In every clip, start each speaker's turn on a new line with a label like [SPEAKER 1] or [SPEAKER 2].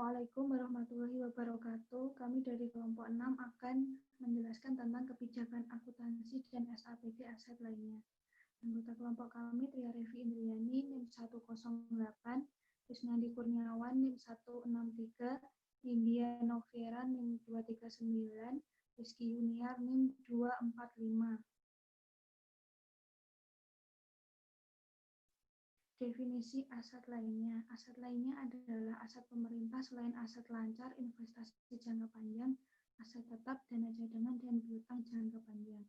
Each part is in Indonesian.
[SPEAKER 1] Assalamualaikum warahmatullahi wabarakatuh. Kami dari kelompok 6 akan menjelaskan tentang kebijakan akuntansi dan SAPD aset lainnya. Anggota kelompok kami Tria Revi Indriani NIM 108, Krisnandi Kurniawan NIM 163, Nindya Noviera NIM 239, Rizky Yuniar NIM 245. Definisi aset lainnya. Aset lainnya adalah aset pemerintah selain aset lancar, investasi jangka panjang, aset tetap, dana cadangan, dan piutang jangka panjang.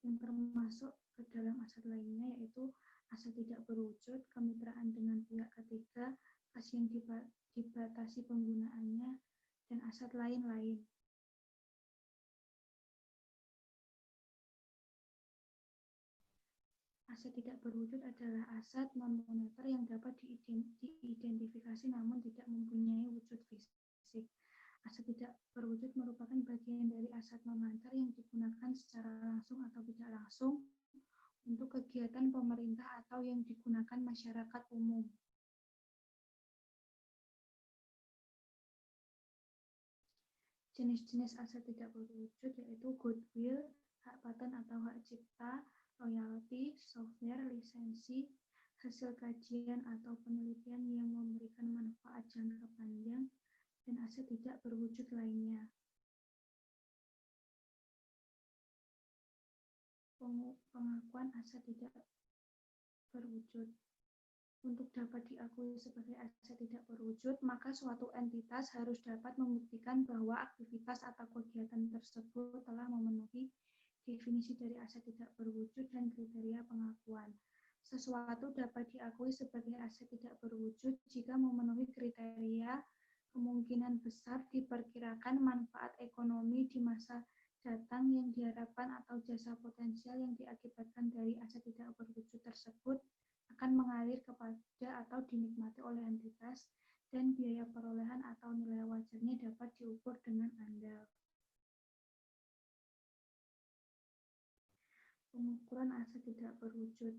[SPEAKER 1] Yang termasuk ke dalam aset lainnya yaitu aset tidak berwujud, kemitraan dengan pihak ketiga, kas yang dibatasi penggunaannya, dan aset lain-lain. Aset tidak berwujud adalah aset non-moneter yang dapat diidentifikasi namun tidak mempunyai wujud fisik. Aset tidak berwujud merupakan bagian dari aset non-lancar yang digunakan secara langsung atau tidak langsung untuk kegiatan pemerintah atau yang digunakan masyarakat umum. Jenis-jenis aset tidak berwujud yaitu goodwill, hak paten atau hak cipta, royalti, software, lisensi, hasil kajian atau penelitian yang memberikan manfaat jangka panjang, dan aset tidak berwujud lainnya. Pengakuan aset tidak berwujud. Untuk dapat diakui sebagai aset tidak berwujud, maka suatu entitas harus dapat membuktikan bahwa aktivitas atau kegiatan tersebut telah memenuhi definisi dari aset tidak berwujud dan kriteria pengakuan. Sesuatu dapat diakui sebagai aset tidak berwujud jika memenuhi kriteria, kemungkinan besar diperkirakan manfaat ekonomi di masa datang yang diharapkan atau jasa potensial yang diakibatkan dari aset tidak berwujud tersebut akan mengalir kepada atau dinikmati oleh entitas, dan biaya perolehan atau nilai wajarnya dapat diukur dengan andal. Pengukuran aset tidak berwujud.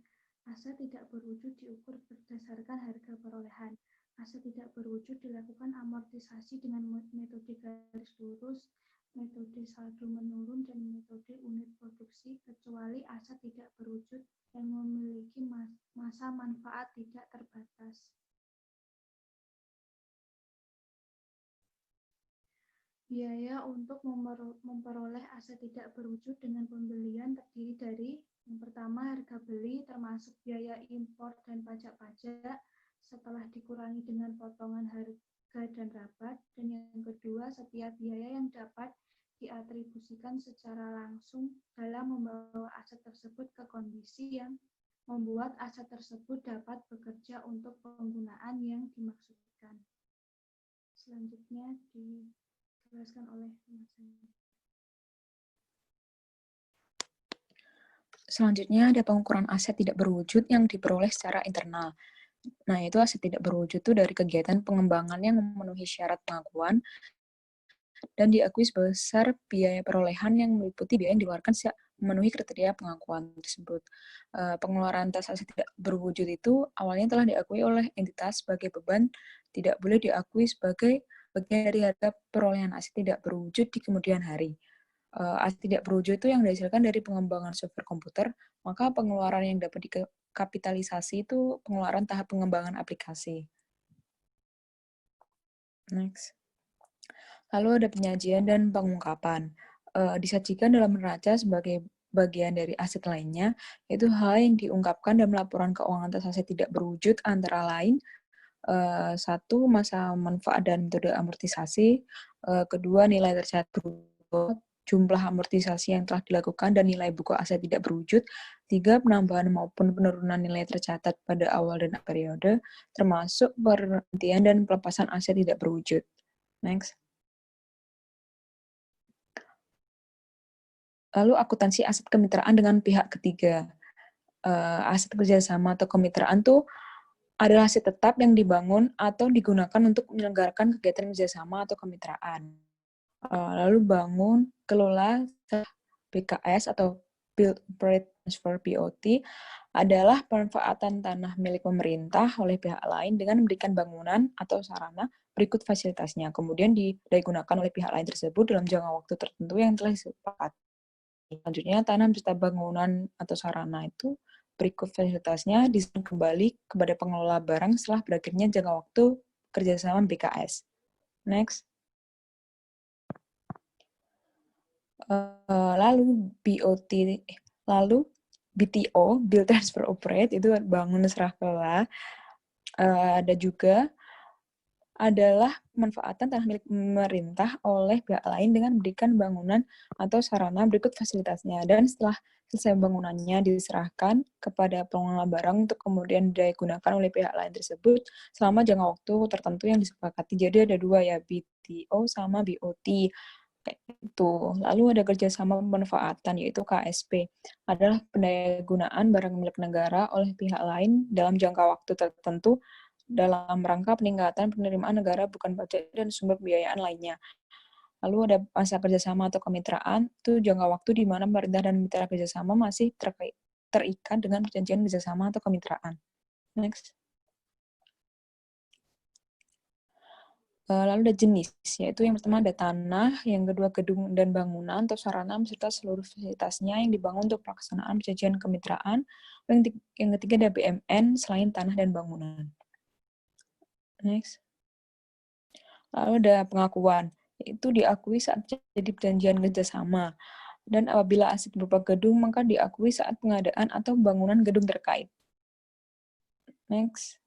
[SPEAKER 1] Aset tidak berwujud diukur berdasarkan harga perolehan. Aset tidak berwujud dilakukan amortisasi dengan metode garis lurus, metode saldo menurun, dan metode unit produksi, kecuali aset tidak berwujud yang memiliki masa manfaat tidak terbatas. Biaya untuk memperoleh aset tidak berwujud dengan pembelian terdiri dari yang pertama harga beli termasuk biaya impor dan pajak-pajak setelah dikurangi dengan potongan harga dan rabat, dan yang kedua setiap biaya yang dapat diatribusikan secara langsung dalam membawa aset tersebut ke kondisi yang membuat aset tersebut dapat bekerja untuk penggunaan yang dimaksudkan. Selanjutnya dijelaskan oleh Mas.
[SPEAKER 2] Selanjutnya ada pengukuran aset tidak berwujud yang diperoleh secara internal. Nah, itu aset tidak berwujud itu dari kegiatan pengembangan yang memenuhi syarat pengakuan dan diakui sebesar biaya perolehan yang meliputi biaya yang dikeluarkan memenuhi kriteria pengakuan tersebut. Pengeluaran atas aset tidak berwujud itu awalnya telah diakui oleh entitas sebagai beban, tidak boleh diakui sebagai bagian dari harga perolehan aset tidak berwujud di kemudian hari. Aset tidak berwujud itu yang dihasilkan dari pengembangan software komputer, maka pengeluaran yang dapat dikapitalisasi itu pengeluaran tahap pengembangan aplikasi. Next. Lalu ada penyajian dan pengungkapan. Disajikan dalam neraca sebagai bagian dari aset lainnya, yaitu hal yang diungkapkan dalam laporan keuangan atas aset tidak berwujud antara lain, satu, masa manfaat dan metode amortisasi, kedua, nilai tercatat berupa jumlah amortisasi yang telah dilakukan dan nilai buku aset tidak berwujud, tiga, penambahan maupun penurunan nilai tercatat pada awal dan akhir periode, termasuk penghentian dan pelepasan aset tidak berwujud. Next. Lalu akuntansi aset kemitraan dengan pihak ketiga. Aset kerjasama atau kemitraan tuh adalah aset tetap yang dibangun atau digunakan untuk menyelenggarakan kegiatan kerjasama atau kemitraan. Lalu bangun, kelola, BKS atau Build Operate Transfer BOT adalah pemanfaatan tanah milik pemerintah oleh pihak lain dengan memberikan bangunan atau sarana berikut fasilitasnya. Kemudian digunakan oleh pihak lain tersebut dalam jangka waktu tertentu yang telah disepakati. Selanjutnya, tanah beserta bangunan atau sarana itu berikut fasilitasnya diserahkan kembali kepada pengelola barang setelah berakhirnya jangka waktu kerjasama BKS. Next. Lalu BTO, Build Transfer Operate, itu bangun serah kelola. Ada juga adalah pemanfaatan tanah milik pemerintah oleh pihak lain dengan memberikan bangunan atau sarana berikut fasilitasnya. Dan setelah selesai bangunannya diserahkan kepada pengelola barang untuk kemudian digunakan oleh pihak lain tersebut selama jangka waktu tertentu yang disepakati. Jadi ada dua ya, BTO sama BOT. Kayak itu. Lalu ada kerjasama pemanfaatan, yaitu KSP. Adalah pendayagunaan barang milik negara oleh pihak lain dalam jangka waktu tertentu dalam rangka peningkatan penerimaan negara bukan pajak dan sumber pembiayaan lainnya. Lalu ada masa kerjasama atau kemitraan, itu jangka waktu di mana pemerintah dan mitra kerjasama masih terikat dengan perjanjian kerjasama atau kemitraan. Next. Lalu ada jenis, yaitu yang pertama ada tanah, yang kedua gedung dan bangunan atau sarana beserta seluruh fasilitasnya yang dibangun untuk pelaksanaan perjanjian kemitraan. Yang ketiga ada BMN selain tanah dan bangunan. Next. Lalu ada pengakuan, itu diakui saat jadi perjanjian kerjasama. Dan apabila aset berupa gedung, maka diakui saat pengadaan atau bangunan gedung terkait. Next.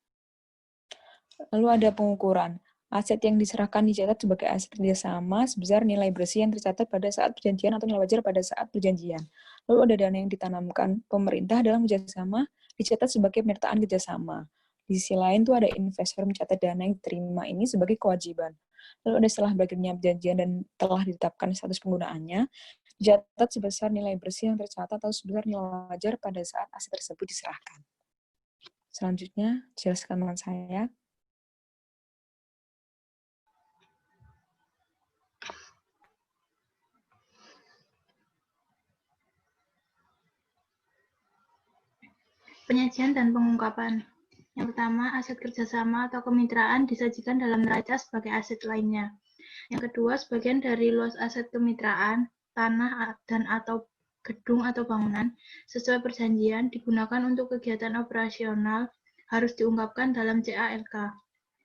[SPEAKER 2] Lalu ada pengukuran. Aset yang diserahkan dicatat sebagai aset kerjasama sebesar nilai bersih yang tercatat pada saat perjanjian atau nilai wajar pada saat perjanjian. Lalu ada dana yang ditanamkan pemerintah dalam kerjasama dicatat sebagai penyertaan kerjasama. Di sisi lain tuh ada investor mencatat dana yang diterima ini sebagai kewajiban. Lalu ada setelah berakhirnya perjanjian dan telah ditetapkan status penggunaannya, dicatat sebesar nilai bersih yang tercatat atau sebesar nilai wajar pada saat aset tersebut diserahkan. Selanjutnya, jelaskan teman saya.
[SPEAKER 1] Penyajian dan pengungkapan. Yang pertama, aset kerjasama atau kemitraan disajikan dalam neraca sebagai aset lainnya. Yang kedua, sebagian dari luas aset kemitraan, tanah dan atau gedung atau bangunan, sesuai perjanjian digunakan untuk kegiatan operasional harus diungkapkan dalam CALK.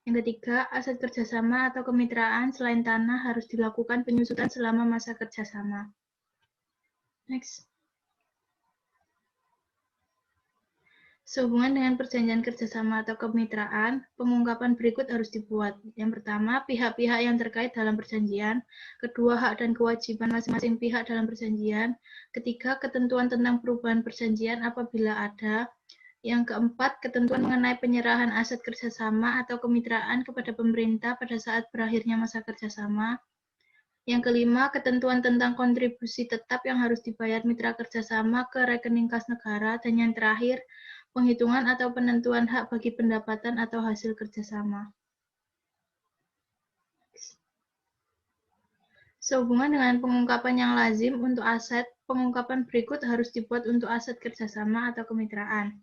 [SPEAKER 1] Yang ketiga, aset kerjasama atau kemitraan selain tanah harus dilakukan penyusutan selama masa kerjasama. Next. Sehubungan dengan perjanjian kerjasama atau kemitraan, pengungkapan berikut harus dibuat. Yang pertama, pihak-pihak yang terkait dalam perjanjian. Kedua, hak dan kewajiban masing-masing pihak dalam perjanjian. Ketiga, ketentuan tentang perubahan perjanjian apabila ada. Yang keempat, ketentuan mengenai penyerahan aset kerjasama atau kemitraan kepada pemerintah pada saat berakhirnya masa kerjasama. Yang kelima, ketentuan tentang kontribusi tetap yang harus dibayar mitra kerjasama ke rekening kas negara. Dan yang terakhir, penghitungan atau penentuan hak bagi pendapatan atau hasil kerjasama. Sehubungan dengan pengungkapan yang lazim untuk aset, pengungkapan berikut harus dibuat untuk aset kerjasama atau kemitraan.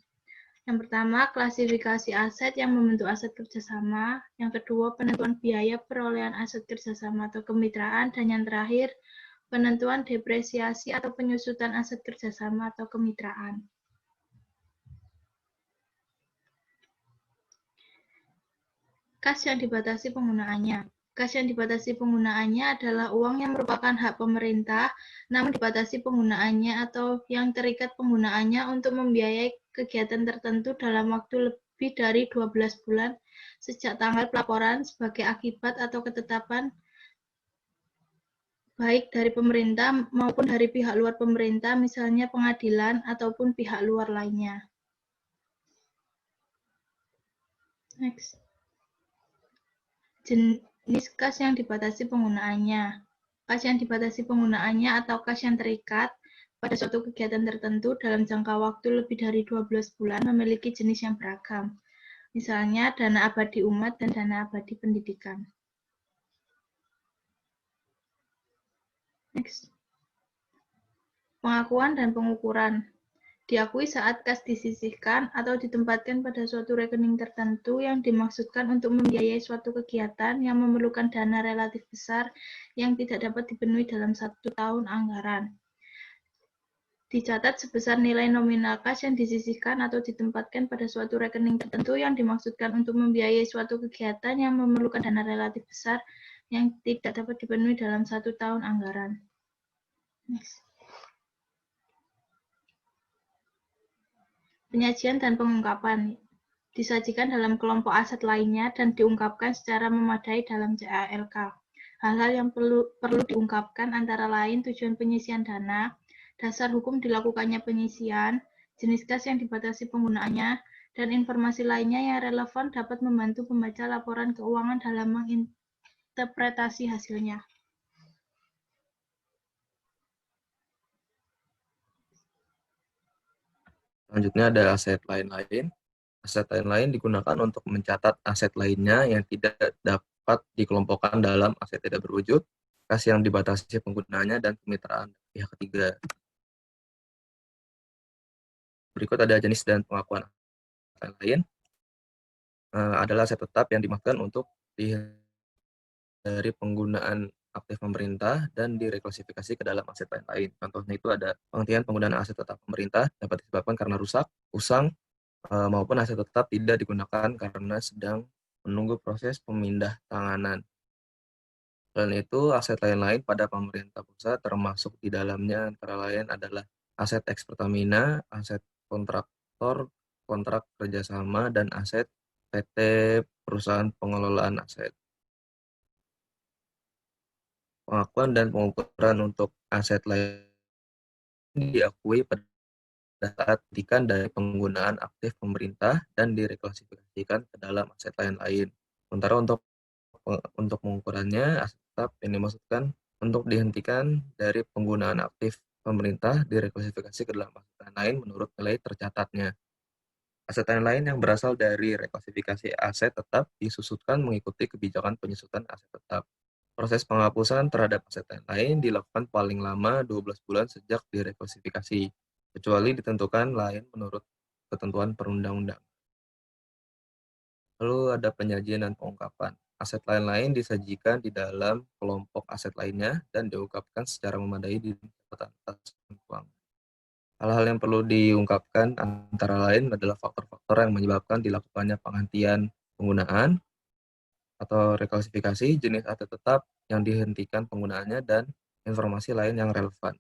[SPEAKER 1] Yang pertama, klasifikasi aset yang membentuk aset kerjasama. Yang kedua, penentuan biaya perolehan aset kerjasama atau kemitraan. Dan yang terakhir, penentuan depresiasi atau penyusutan aset kerjasama atau kemitraan. Kas yang dibatasi penggunaannya. Kas yang dibatasi penggunaannya adalah uang yang merupakan hak pemerintah, namun dibatasi penggunaannya atau yang terikat penggunaannya untuk membiayai kegiatan tertentu dalam waktu lebih dari 12 bulan sejak tanggal pelaporan sebagai akibat atau ketetapan baik dari pemerintah maupun dari pihak luar pemerintah, misalnya pengadilan ataupun pihak luar lainnya. Next. Jenis kas yang dibatasi penggunaannya. Kas yang dibatasi penggunaannya atau kas yang terikat pada suatu kegiatan tertentu dalam jangka waktu lebih dari 12 bulan memiliki jenis yang beragam. Misalnya dana abadi umat dan dana abadi pendidikan. Next. Pengakuan dan pengukuran.
[SPEAKER 3] diakui saat kas disisihkan atau ditempatkan pada suatu rekening tertentu yang dimaksudkan untuk membiayai suatu kegiatan yang memerlukan dana relatif besar yang tidak dapat dipenuhi dalam 1 tahun anggaran. Dicatat sebesar nilai nominal kas yang disisihkan atau ditempatkan pada suatu rekening tertentu yang dimaksudkan untuk membiayai suatu kegiatan yang memerlukan dana relatif besar yang tidak dapat dipenuhi dalam 1 tahun anggaran. Next. Penyajian dan pengungkapan disajikan dalam kelompok aset lainnya dan diungkapkan secara memadai dalam CALK. Hal-hal yang perlu diungkapkan antara lain tujuan penyisian dana, dasar hukum dilakukannya penyisian, jenis kas yang dibatasi penggunaannya, dan informasi lainnya yang relevan dapat membantu pembaca laporan keuangan dalam menginterpretasi hasilnya.
[SPEAKER 4] Selanjutnya ada aset lain-lain. Aset lain-lain digunakan untuk mencatat aset lainnya yang tidak dapat dikelompokkan dalam aset tidak berwujud, kas yang dibatasi penggunaannya, dan kemitraan pihak ketiga. Berikut ada jenis dan pengakuan aset lain. Adalah aset tetap yang dimaksudkan untuk dari penggunaan aktif pemerintah dan direklasifikasi ke dalam aset lain-lain. Contohnya itu ada penghentian penggunaan aset tetap pemerintah dapat disebabkan karena rusak, usang, maupun aset tetap tidak digunakan karena sedang menunggu proses pemindah tanganan. Selain itu, aset lain-lain pada pemerintah pusat termasuk di dalamnya antara lain adalah aset eks Pertamina, aset kontraktor, kontrak kerjasama, dan aset PT perusahaan pengelolaan aset. Pengakuan dan pengukuran untuk aset lain diakui pada saat dihentikan dari penggunaan aktif pemerintah dan direklasifikasikan ke dalam aset lain-lain. Sementara untuk pengukurannya, aset tetap yang dimaksudkan untuk dihentikan dari penggunaan aktif pemerintah direklasifikasi ke dalam aset lain menurut nilai tercatatnya. Aset lain yang berasal dari reklasifikasi aset tetap disusutkan mengikuti kebijakan penyusutan aset tetap. Proses penghapusan terhadap aset lain dilakukan paling lama 12 bulan sejak direklasifikasi, kecuali ditentukan lain menurut ketentuan perundang-undang. Lalu ada penyajian dan pengungkapan. Aset lain-lain disajikan di dalam kelompok aset lainnya dan diungkapkan secara memadai di catatan keuangan. Hal-hal yang perlu diungkapkan antara lain adalah faktor-faktor yang menyebabkan dilakukannya penghentian penggunaan atau reklasifikasi, jenis aset tetap yang dihentikan penggunaannya, dan informasi lain yang relevan.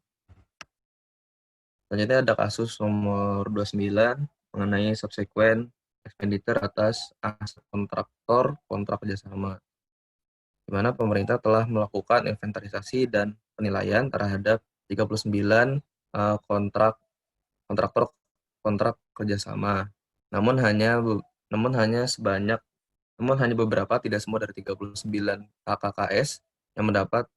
[SPEAKER 4] Selanjutnya ada kasus nomor 29 mengenai subsequent expenditure atas aset kontraktor kontrak kerjasama, di mana pemerintah telah melakukan inventarisasi dan penilaian terhadap 39 kontraktor kontrak kerjasama. Namun hanya beberapa, tidak semua dari 39 KKKS yang mendapat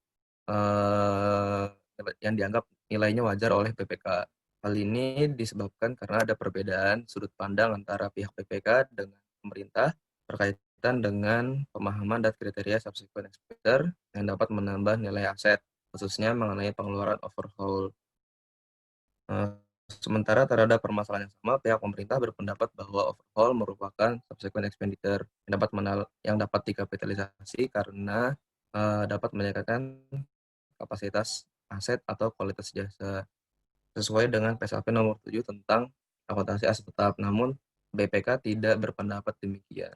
[SPEAKER 4] yang dianggap nilainya wajar oleh BPK. Hal ini disebabkan karena ada perbedaan sudut pandang antara pihak BPK dengan pemerintah berkaitan dengan pemahaman dan kriteria subsequent expenditure yang dapat menambah nilai aset, khususnya mengenai pengeluaran overhaul. Sementara terhadap permasalahan yang sama, pihak pemerintah berpendapat bahwa overhaul merupakan subsequent expenditure yang dapat dikapitalisasi karena dapat meningkatkan kapasitas aset atau kualitas jasa sesuai dengan PSAP nomor 7 tentang akuntansi aset tetap. Namun BPK tidak berpendapat demikian.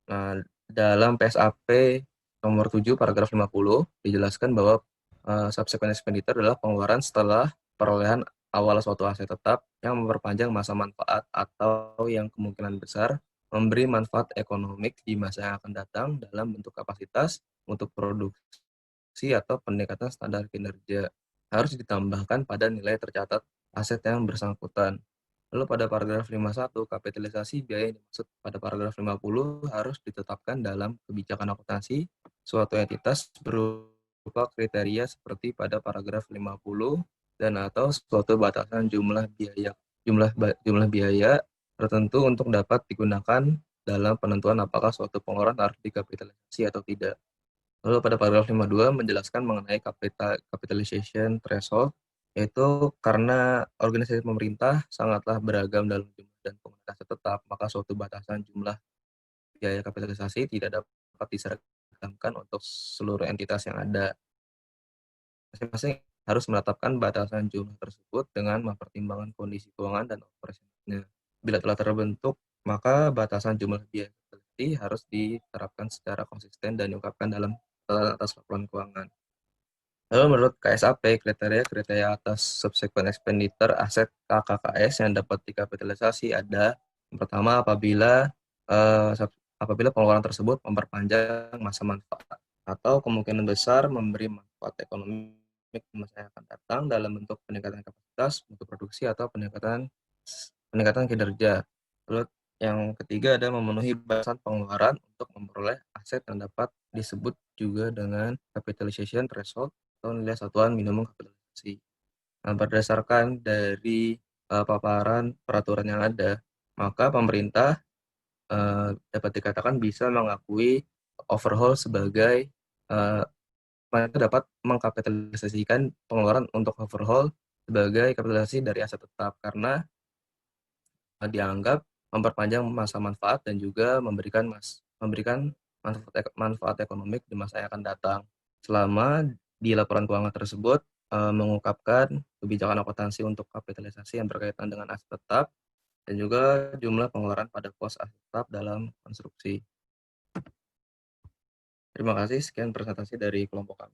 [SPEAKER 4] Nah, dalam PSAP nomor 7 paragraf 50 dijelaskan bahwa subsequent expenditure adalah pengeluaran setelah perolehan awal suatu aset tetap yang memperpanjang masa manfaat atau yang kemungkinan besar memberi manfaat ekonomik di masa yang akan datang dalam bentuk kapasitas untuk produksi atau peningkatan standar kinerja, harus ditambahkan pada nilai tercatat aset yang bersangkutan. Lalu pada paragraf 51, kapitalisasi biaya yang dimaksud pada paragraf 50 harus ditetapkan dalam kebijakan akuntansi suatu entitas berupa kriteria seperti pada paragraf 50 dan atau suatu batasan jumlah biaya tertentu untuk dapat digunakan dalam penentuan apakah suatu pengeluaran harus dikapitalisasi atau tidak. Lalu pada paragraf 52 menjelaskan mengenai capitalization threshold yaitu karena organisasi pemerintah sangatlah beragam dalam jumlah dan penggunaan aset tetap, maka suatu batasan jumlah biaya kapitalisasi tidak dapat diseragamkan untuk seluruh entitas yang ada. Masing-masing harus menetapkan batasan jumlah tersebut dengan mempertimbangkan kondisi keuangan dan operasionalnya. Bila telah terbentuk, maka batasan jumlah biaya kapitalisasi harus diterapkan secara konsisten dan diungkapkan dalam atas laporan keuangan. Lalu menurut KSAP, kriteria atas subsequent expenditure aset KKKS yang dapat dikapitalisasi ada yang pertama apabila pengeluaran tersebut memperpanjang masa manfaat atau kemungkinan besar memberi manfaat ekonomi di masa yang akan datang dalam bentuk peningkatan kapasitas untuk produksi atau peningkatan kinerja. Lalu yang ketiga ada memenuhi batasan pengeluaran untuk memperoleh aset yang dapat disebut juga dengan capitalization threshold atau nilai satuan minimum kapitalisasi. Nah, berdasarkan dari paparan peraturan yang ada, maka pemerintah dapat dikatakan bisa mengakui overhaul sebagai mereka dapat mengkapitalisasikan pengeluaran untuk overhaul sebagai kapitalisasi dari aset tetap karena dianggap memperpanjang masa manfaat dan juga memberikan manfaat ekonomi di masa yang akan datang. Selama di laporan keuangan tersebut mengungkapkan kebijakan akuntansi untuk kapitalisasi yang berkaitan dengan aset tetap dan juga jumlah pengeluaran pada pos aset tetap dalam konstruksi. Terima kasih, sekian presentasi dari kelompok kami.